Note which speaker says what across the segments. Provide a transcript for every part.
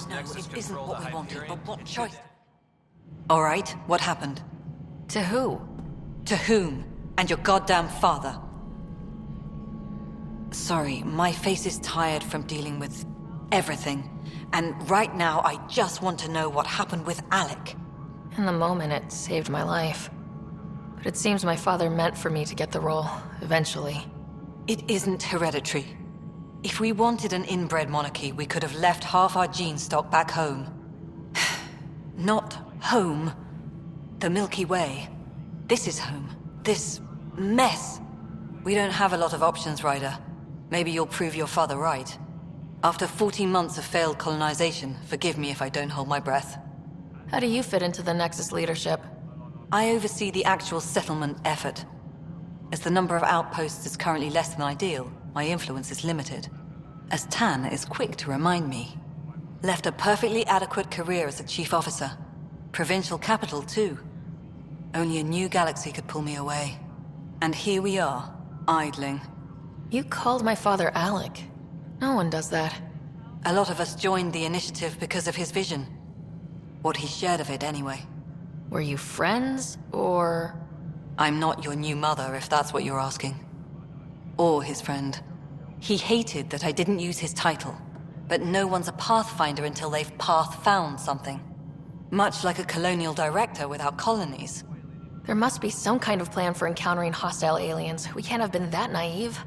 Speaker 1: know it isn't what we wanted, but what choice? All right, what happened?
Speaker 2: To who?
Speaker 1: To whom? And your goddamn father. Sorry, my face is tired from dealing with everything. And right now, I just want to know what happened with Alec.
Speaker 2: In the moment, it saved my life. But it seems my father meant for me to get the role, eventually.
Speaker 1: It isn't hereditary. If we wanted an inbred monarchy, we could have left half our gene stock back home. Not home. The Milky Way. This is home. This mess. We don't have a lot of options, Ryder. Maybe you'll prove your father right. After 14 months of failed colonization, forgive me if I don't hold my breath.
Speaker 2: How do you fit into the Nexus leadership?
Speaker 1: I oversee the actual settlement effort. As the number of outposts is currently less than ideal, my influence is limited. As Tan is quick to remind me. Left a perfectly adequate career as a chief officer. Provincial capital, too. Only a new galaxy could pull me away. And here we are, idling.
Speaker 2: You called my father Alec. No one does that.
Speaker 1: A lot of us joined the initiative because of his vision. What he shared of it, anyway.
Speaker 2: Were you friends, or...?
Speaker 1: I'm not your new mother, if that's what you're asking. Or his friend. He hated that I didn't use his title. But no one's a Pathfinder until they've path-found something. Much like a colonial director without colonies.
Speaker 2: There must be some kind of plan for encountering hostile aliens. We can't have been that naive.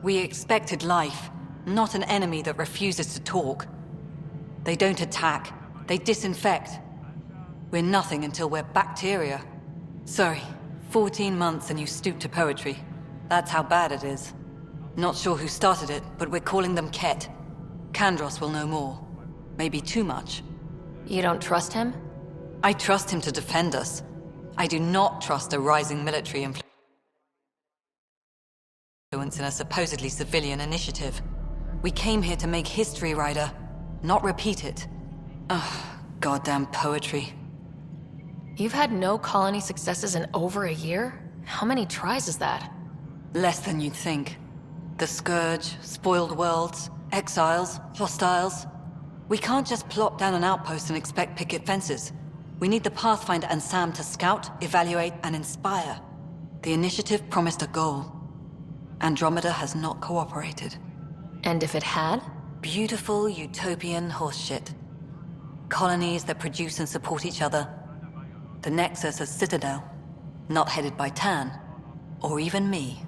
Speaker 1: We expected life, not an enemy that refuses to talk. They don't attack, they disinfect. We're nothing until we're bacteria. Sorry, 14 months and you stoop to poetry. That's how bad it is. Not sure who started it, but we're calling them Ket. Kandros will know more. Maybe too much.
Speaker 2: You don't trust him?
Speaker 1: I trust him to defend us. I do not trust a rising military influence in a supposedly civilian initiative. We came here to make history, Ryder, not repeat it. Ugh, goddamn poetry.
Speaker 2: You've had no colony successes in over a year? How many tries is that?
Speaker 1: Less than you'd think. The Scourge, spoiled worlds, exiles, hostiles. We can't just plop down an outpost and expect picket fences. We need the Pathfinder and Sam to scout, evaluate, and inspire. The initiative promised a goal. Andromeda has not cooperated.
Speaker 2: And if it had?
Speaker 1: Beautiful utopian horseshit. Colonies that produce and support each other. The Nexus as Citadel. Not headed by Tan. Or even me.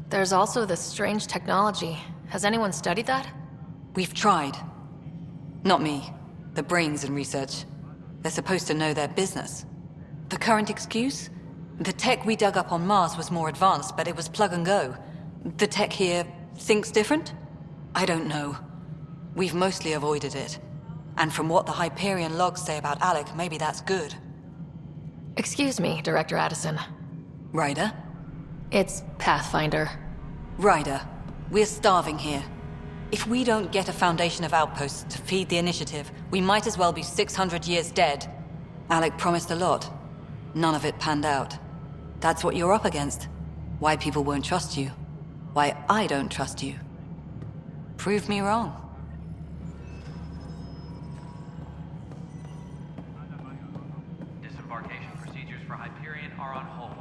Speaker 2: There's also this strange technology. Has anyone studied that?
Speaker 1: We've tried. Not me. The brains in research. They're supposed to know their business. The current excuse? The tech we dug up on Mars was more advanced, but it was plug and go. The tech here thinks different? I don't know. We've mostly avoided it. And from what the Hyperion logs say about Alec, maybe that's good.
Speaker 2: Excuse me, Director Addison.
Speaker 1: Ryder?
Speaker 2: It's Pathfinder.
Speaker 1: Ryder, we're starving here. If we don't get a foundation of outposts to feed the initiative, we might as well be 600 years dead. Alec promised a lot. None of it panned out. That's what you're up against. Why people won't trust you. Why I don't trust you. Prove me wrong.
Speaker 3: Disembarkation procedures for Hyperion are on hold.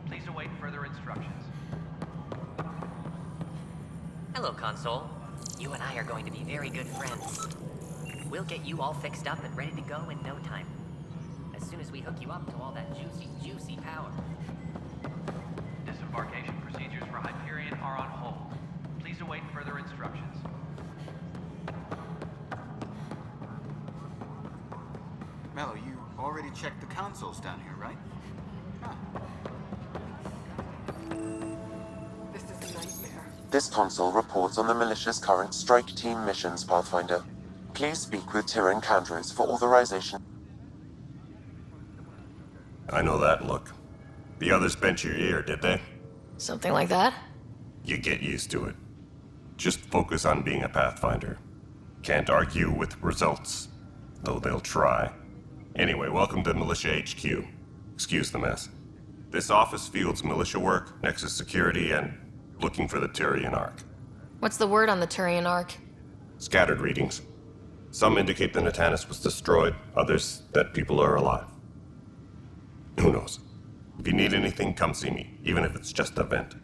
Speaker 3: Please await further instructions.
Speaker 4: Hello, Console. You and I are going to be very good friends. We'll get you all fixed up and ready to go in no time. As soon as we hook you up to all that juicy power.
Speaker 3: Disembarkation procedures for Hyperion are on hold. Please await further instructions.
Speaker 5: Mello, you already checked the consoles down here, right? Huh. This is a nightmare.
Speaker 6: This console reports on the militia's current strike team missions, Pathfinder. Please speak with Tyrion Kandros for authorization.
Speaker 7: I know that look. The others bent your ear, did they?
Speaker 2: Something like that?
Speaker 7: You get used to it. Just focus on being a Pathfinder. Can't argue with results, though they'll try. Anyway, welcome to Militia HQ. Excuse the mess. This office fields militia work, Nexus security, and looking for the Tyrion Arc.
Speaker 2: What's the word on the Turian Ark?
Speaker 7: Scattered readings. Some indicate the Natanus was destroyed, others that people are alive. Who knows? If you need anything, come see me, even if it's just a vent.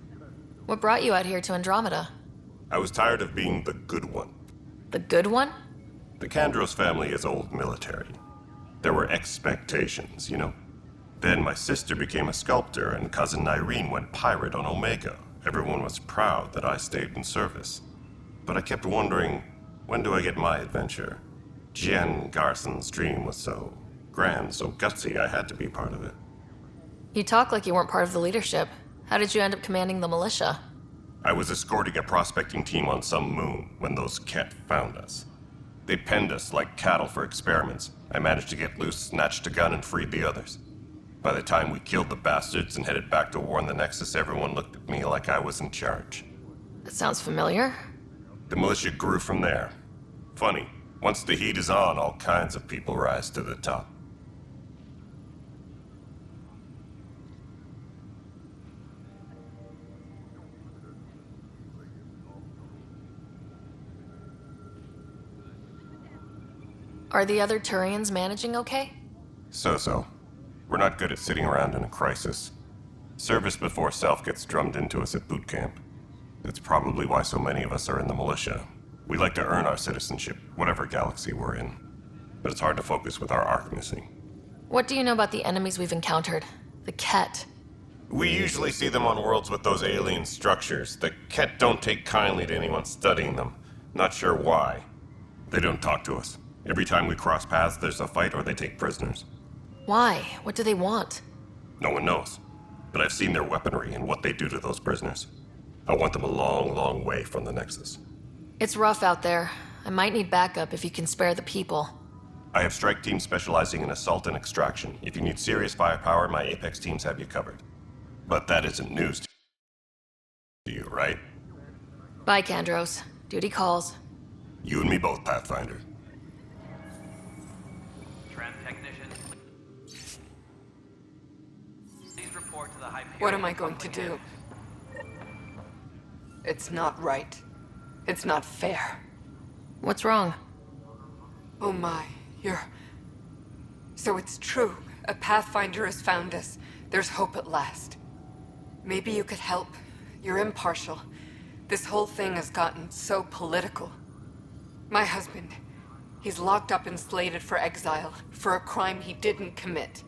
Speaker 2: What brought you out here to Andromeda?
Speaker 7: I was tired of being the good one.
Speaker 2: The good one?
Speaker 7: The Kandros family is old military. There were expectations, you know? Then my sister became a sculptor and cousin Irene went pirate on Omega. Everyone was proud that I stayed in service. But I kept wondering, when do I get my adventure? Jen Garson's dream was so grand, so gutsy, I had to be part of it.
Speaker 2: You talk like you weren't part of the leadership. How did you end up commanding the militia?
Speaker 7: I was escorting a prospecting team on some moon when those Ket found us. They penned us like cattle for experiments. I managed to get loose, snatched a gun, and freed the others. By the time we killed the bastards and headed back to war in the Nexus, everyone looked at me like I was in charge.
Speaker 2: That sounds familiar.
Speaker 7: The militia grew from there. Funny, once the heat is on, all kinds of people rise to the top.
Speaker 2: Are the other Turians managing okay?
Speaker 7: So-so. We're not good at sitting around in a crisis. Service before self gets drummed into us at boot camp. That's probably why so many of us are in the militia. We like to earn our citizenship, whatever galaxy we're in. But it's hard to focus with our arc missing.
Speaker 2: What do you know about the enemies we've encountered? The Ket.
Speaker 7: We usually see them on worlds with those alien structures. The Ket don't take kindly to anyone studying them. Not sure why. They don't talk to us. Every time we cross paths, there's a fight or they take prisoners.
Speaker 2: Why? What do they want?
Speaker 7: No one knows. But I've seen their weaponry and what they do to those prisoners. I want them a long, long way from the Nexus.
Speaker 2: It's rough out there. I might need backup if you can spare the people.
Speaker 7: I have strike teams specializing in assault and extraction. If you need serious firepower, my Apex teams have you covered. But that isn't news to you, right?
Speaker 2: Bye, Kandros. Duty calls.
Speaker 7: You and me both, Pathfinder.
Speaker 3: Trend technician, please report to the Hyperion.
Speaker 8: What am I going to do? It's not right. It's not fair.
Speaker 2: What's wrong?
Speaker 8: Oh my, So it's true. A Pathfinder has found us. There's hope at last. Maybe you could help. You're impartial. This whole thing has gotten so political. My husband, he's locked up and slated for exile for a crime he didn't commit.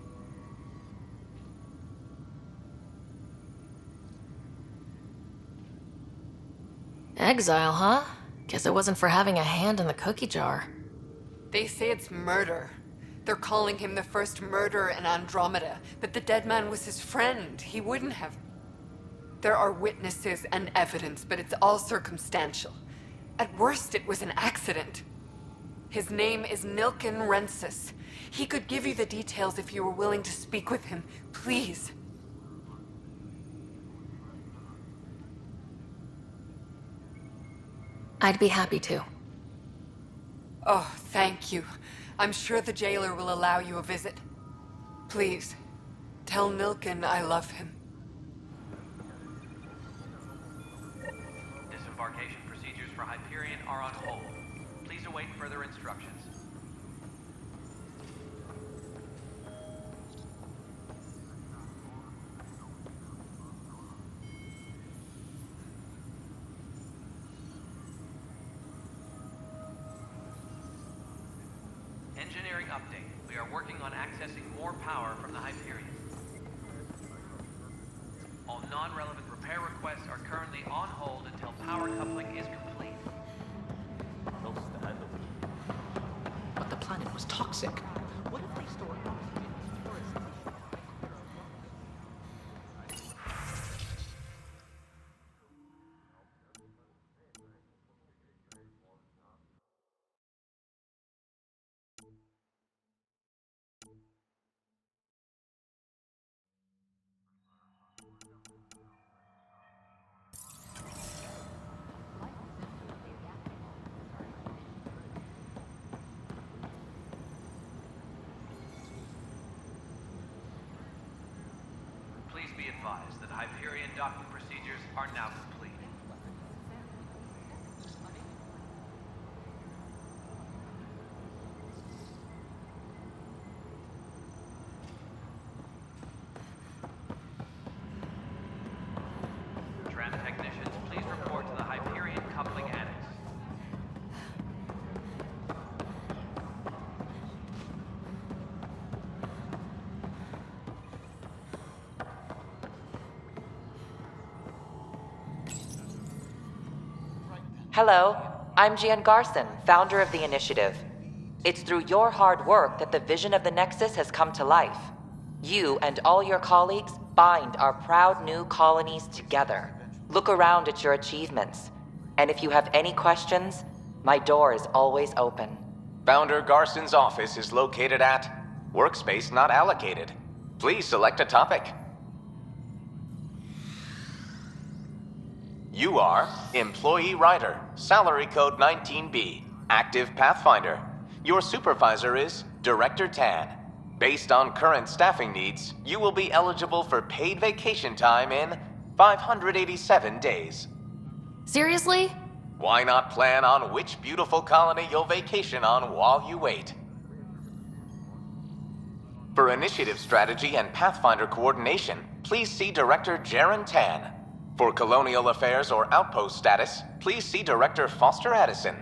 Speaker 2: Exile, huh? Guess it wasn't for having a hand in the cookie jar.
Speaker 8: They say it's murder. They're calling him the first murderer in Andromeda, but the dead man was his friend. He wouldn't have. There are witnesses and evidence, but it's all circumstantial. At worst, it was an accident. His name is Nilken Rensis. He could give you the details if you were willing to speak with him. Please.
Speaker 2: I'd be happy to.
Speaker 8: Oh, thank you. I'm sure the jailer will allow you a visit. Please, tell Nilken I love him.
Speaker 3: Disembarkation procedures for Hyperion are on hold. Please await further instructions. Engineering update. We are working on accessing more power from the Hyperion. All non-relevant repair requests are currently on hold until power coupling is complete.
Speaker 9: But the planet was toxic. What if they stored oxygen in forests?
Speaker 3: Please be advised that Hyperion docking procedures are now complete.
Speaker 10: Hello, I'm Jan Garson, founder of the initiative. It's through your hard work that the vision of the Nexus has come to life. You and all your colleagues bind our proud new colonies together. Look around at your achievements. And if you have any questions, my door is always open.
Speaker 11: Founder Garson's office is located at Workspace Not Allocated. Please select a topic. You are Employee Writer, Salary Code 19B, Active Pathfinder. Your supervisor is Director Tan. Based on current staffing needs, you will be eligible for paid vacation time in 587 days.
Speaker 2: Seriously?
Speaker 11: Why not plan on which beautiful colony you'll vacation on while you wait? For initiative strategy and Pathfinder coordination, please see Director Jaren Tan. For colonial affairs or outpost status, please see Director Foster Addison.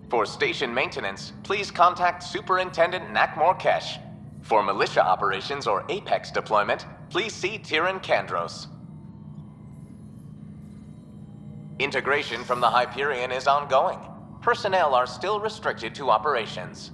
Speaker 11: For station maintenance, please contact Superintendent Nakmor Kesh. For militia operations or Apex deployment, please see Tyran Kandros. Integration from the Hyperion is ongoing. Personnel are still restricted to operations.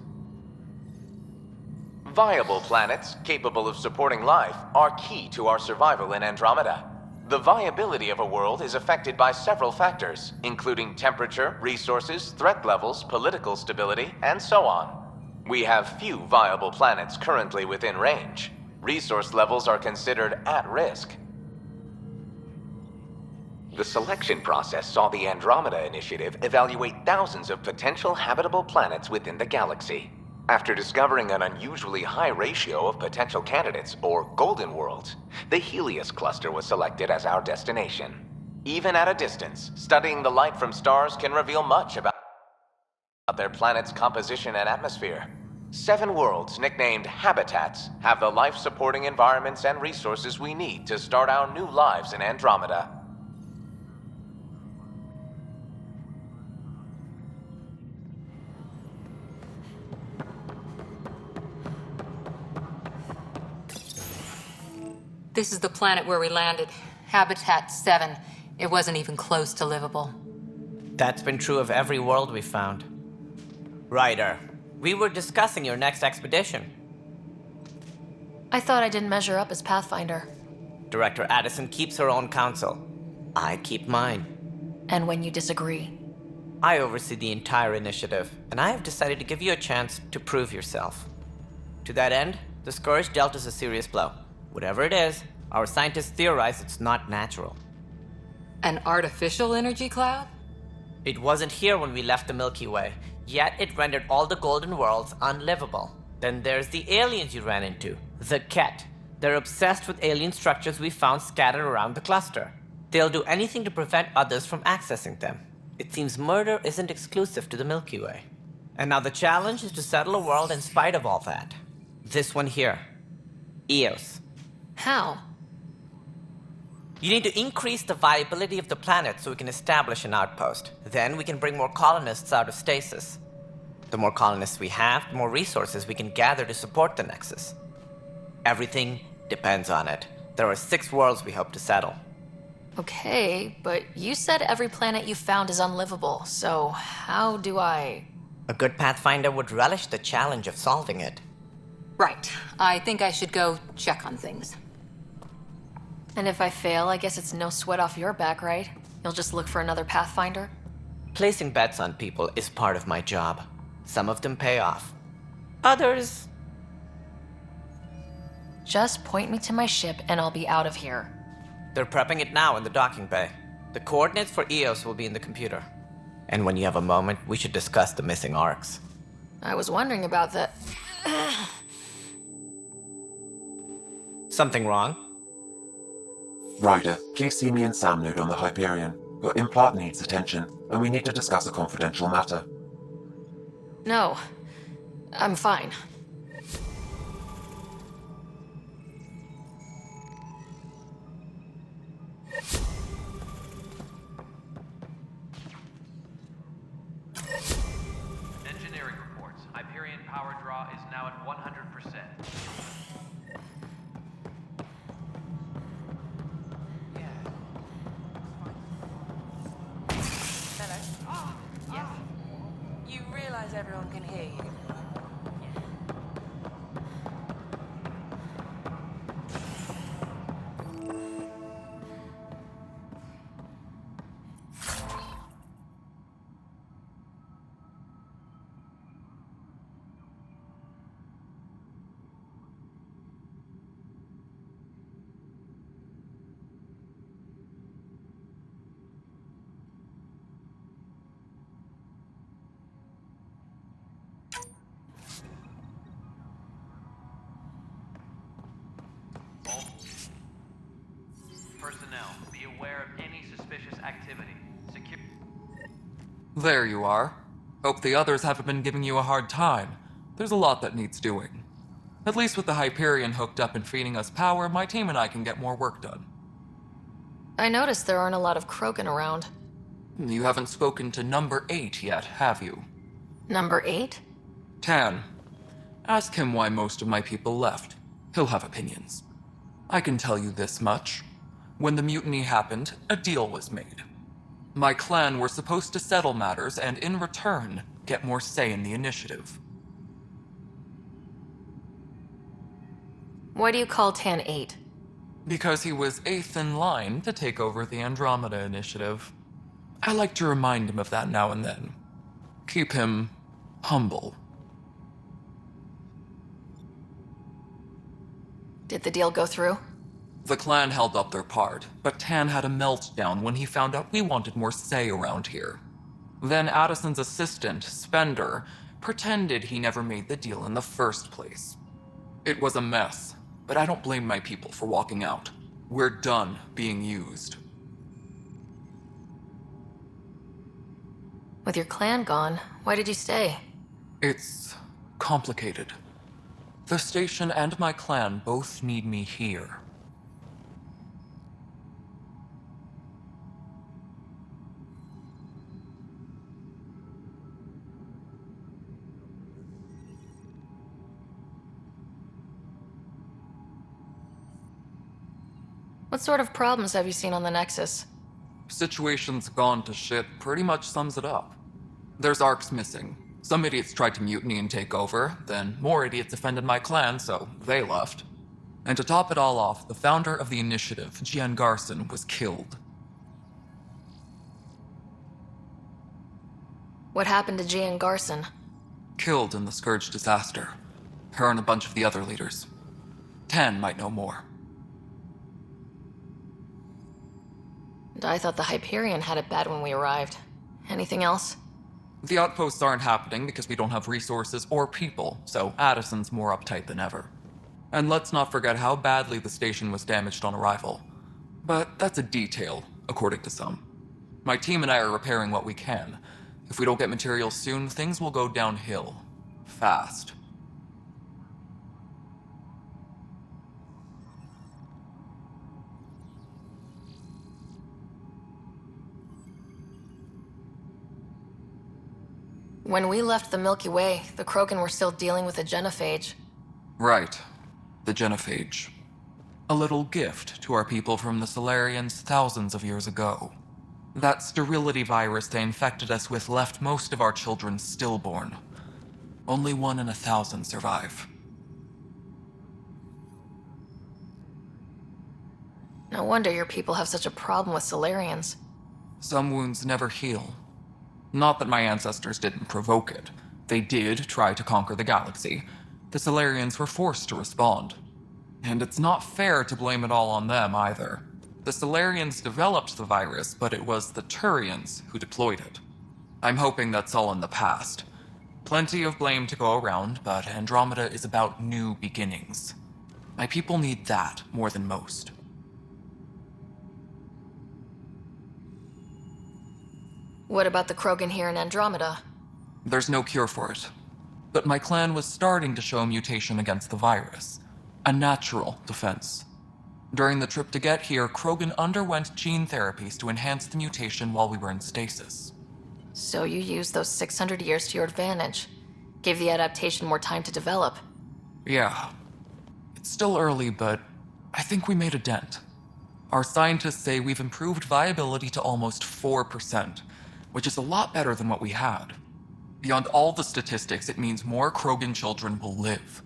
Speaker 11: Viable planets capable of supporting life are key to our survival in Andromeda. The viability of a world is affected by several factors, including temperature, resources, threat levels, political stability, and so on. We have few viable planets currently within range. Resource levels are considered at risk. The selection process saw the Andromeda Initiative evaluate thousands of potential habitable planets within the galaxy. After discovering an unusually high ratio of potential candidates, or golden worlds, the Helios cluster was selected as our destination. Even at a distance, studying the light from stars can reveal much about their planet's composition and atmosphere. 7 worlds, nicknamed habitats, have the life-supporting environments and resources we need to start our new lives in Andromeda.
Speaker 12: This is the planet where we landed. Habitat 7. It wasn't even close to livable.
Speaker 13: That's been true of every world we found. Ryder, we were discussing your next expedition.
Speaker 2: I thought I didn't measure up as Pathfinder.
Speaker 13: Director Addison keeps her own counsel. I keep mine.
Speaker 2: And when you disagree?
Speaker 13: I oversee the entire initiative, and I have decided to give you a chance to prove yourself. To that end, the Scourge dealt us a serious blow. Whatever it is, our scientists theorize it's not natural.
Speaker 12: An artificial energy cloud?
Speaker 13: It wasn't here when we left the Milky Way, yet it rendered all the golden worlds unlivable. Then there's the aliens you ran into, the Ket. They're obsessed with alien structures we found scattered around the cluster. They'll do anything to prevent others from accessing them. It seems murder isn't exclusive to the Milky Way. And now the challenge is to settle a world in spite of all that. This one here. Eos.
Speaker 2: How?
Speaker 13: You need to increase the viability of the planet so we can establish an outpost. Then we can bring more colonists out of stasis. The more colonists we have, the more resources we can gather to support the Nexus. Everything depends on it. There are 6 worlds we hope to settle.
Speaker 2: Okay, but you said every planet you found is unlivable, so how do I...
Speaker 13: A good Pathfinder would relish the challenge of solving it.
Speaker 12: Right. I think I should go check on things.
Speaker 2: And if I fail, I guess it's no sweat off your back, right? You'll just look for another Pathfinder?
Speaker 13: Placing bets on people is part of my job. Some of them pay off. Others...
Speaker 2: Just point me to my ship and I'll be out of here.
Speaker 13: They're prepping it now in the docking bay. The coordinates for Eos will be in the computer. And when you have a moment, we should discuss the missing arcs.
Speaker 2: I was wondering about that.
Speaker 13: Something wrong?
Speaker 6: Ryder, please see me and Sam Node on the Hyperion. Your implant needs attention, and we need to discuss a confidential matter.
Speaker 2: No, I'm fine.
Speaker 3: Engineering reports. Hyperion power draw is now at 100%.
Speaker 10: can hear you.
Speaker 3: Personnel, be aware of any suspicious activity. Secure.
Speaker 14: There you are. Hope the others haven't been giving you a hard time. There's a lot that needs doing. At least with the Hyperion hooked up and feeding us power, my team and I can get more work done.
Speaker 2: I noticed there aren't a lot of Krogan around.
Speaker 14: You haven't spoken to number 8 yet, have you?
Speaker 2: Number 8?
Speaker 14: Tan. Ask him why most of my people left. He'll have opinions. I can tell you this much. When the mutiny happened, a deal was made. My clan were supposed to settle matters and, in return, get more say in the initiative.
Speaker 2: Why do you call Tan 8?
Speaker 14: Because he was 8th in line to take over the Andromeda initiative. I like to remind him of that now and then. Keep him humble.
Speaker 2: Did the deal go through?
Speaker 14: The clan held up their part, but Tan had a meltdown when he found out we wanted more say around here. Then Addison's assistant, Spender, pretended he never made the deal in the first place. It was a mess, but I don't blame my people for walking out. We're done being used.
Speaker 2: With your clan gone, why did you stay?
Speaker 14: It's complicated. The station and my clan both need me here.
Speaker 2: What sort of problems have you seen on the Nexus?
Speaker 14: Situation's gone to shit pretty much sums it up. There's arcs missing. Some idiots tried to mutiny and take over, then more idiots offended my clan, so they left. And to top it all off, the founder of the initiative, Gian Garson, was killed.
Speaker 2: What happened to Gian Garson?
Speaker 14: Killed in the Scourge disaster. Her and a bunch of the other leaders. Tan might know more.
Speaker 2: And I thought the Hyperion had it bad when we arrived. Anything else?
Speaker 14: The outposts aren't happening because we don't have resources or people, so Addison's more uptight than ever. And let's not forget how badly the station was damaged on arrival. But that's a detail, according to some. My team and I are repairing what we can. If we don't get materials soon, things will go downhill. Fast.
Speaker 2: When we left the Milky Way, the Krogan were still dealing with the genophage.
Speaker 14: Right. The genophage. A little gift to our people from the Solarians thousands of years ago. That sterility virus they infected us with left most of our children stillborn. Only 1 in 1,000 survive.
Speaker 2: No wonder your people have such a problem with Solarians.
Speaker 14: Some wounds never heal. Not that my ancestors didn't provoke it. They did try to conquer the galaxy. The Solarians were forced to respond. And it's not fair to blame it all on them either. The Solarians developed the virus, but it was the Turians who deployed it. I'm hoping that's all in the past. Plenty of blame to go around, but Andromeda is about new beginnings. My people need that more than most.
Speaker 2: What about the Krogan here in Andromeda?
Speaker 14: There's no cure for it. But my clan was starting to show a mutation against the virus. A natural defense. During the trip to get here, Krogan underwent gene therapies to enhance the mutation while we were in stasis.
Speaker 2: So you used those 600 years to your advantage. Gave the adaptation more time to develop.
Speaker 14: Yeah. It's still early, but I think we made a dent. Our scientists say we've improved viability to almost 4%, which is a lot better than what we had. Beyond all the statistics, it means more Krogan children will live.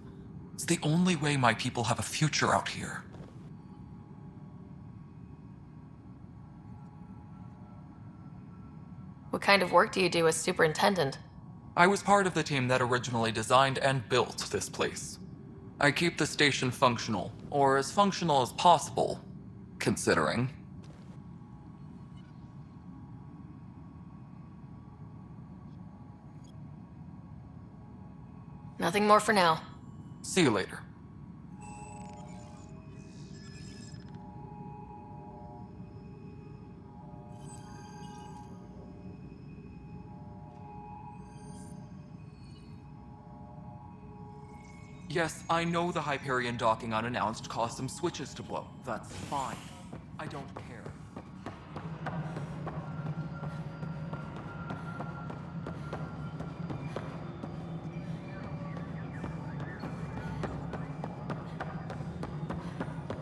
Speaker 14: It's the only way my people have a future out here.
Speaker 2: What kind of work do you do as superintendent?
Speaker 14: I was part of the team that originally designed and built this place. I keep the station functional, or as functional as possible, considering.
Speaker 2: Nothing more for now.
Speaker 14: See you later. Yes, I know the Hyperion docking unannounced caused some switches to blow. That's fine. I don't care.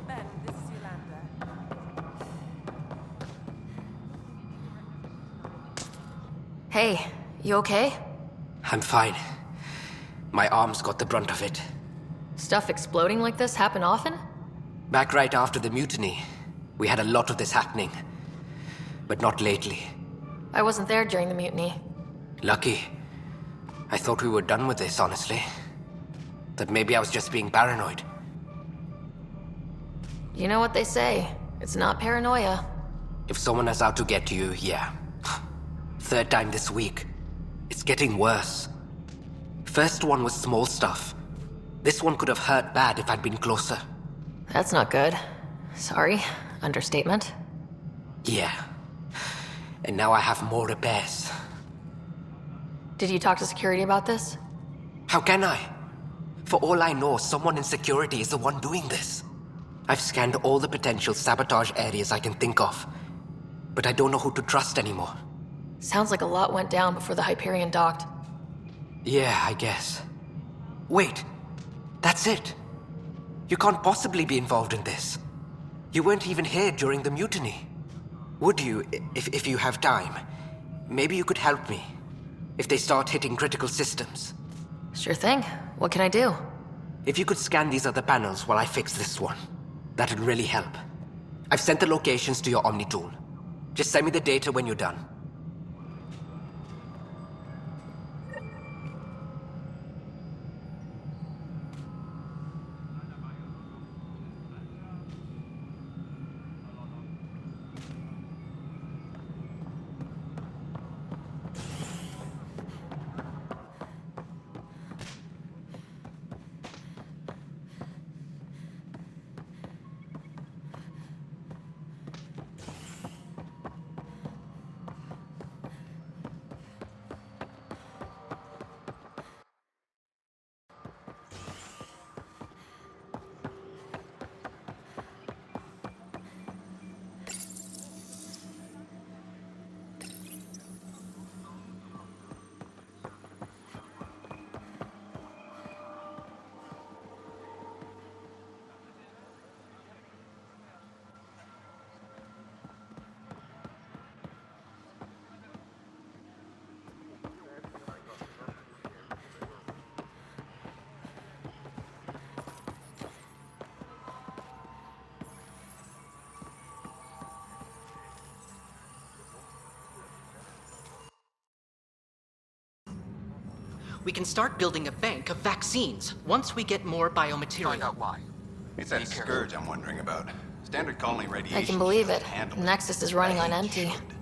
Speaker 15: Ben, this is Yolanda.
Speaker 2: Hey, you okay?
Speaker 16: I'm fine. My arms got the brunt of it.
Speaker 2: Stuff exploding like this happen often?
Speaker 16: Back right after the mutiny, we had a lot of this happening. But not lately.
Speaker 2: I wasn't there during the mutiny.
Speaker 16: Lucky. I thought we were done with this, honestly. That maybe I was just being paranoid.
Speaker 2: You know what they say. It's not paranoia.
Speaker 16: If someone is out to get you, yeah. Third time this week. It's getting worse. First one was small stuff. This one could have hurt bad if I'd been closer.
Speaker 2: That's not good. Sorry. Understatement.
Speaker 16: Yeah. And now I have more repairs.
Speaker 2: Did you talk to security about this?
Speaker 16: How can I? For all I know, someone in security is the one doing this. I've scanned all the potential sabotage areas I can think of. But I don't know who to trust anymore.
Speaker 2: Sounds like a lot went down before the Hyperion docked.
Speaker 16: Yeah, I guess. Wait. That's it. You can't possibly be involved in this. You weren't even here during the mutiny. Would you, if you have time? Maybe you could help me. If they start hitting critical systems.
Speaker 2: Sure thing. What can I do?
Speaker 16: If you could scan these other panels while I fix this one, that'd really help. I've sent the locations to your Omni tool. Just send me the data when you're done.
Speaker 9: We can start building a bank of vaccines once we get more biomaterial.
Speaker 5: Find out why. It's that scourge I'm wondering about. Standard colony radiation.
Speaker 2: I can believe it.
Speaker 5: Handle
Speaker 2: The Nexus is running on empty.
Speaker 5: Killed.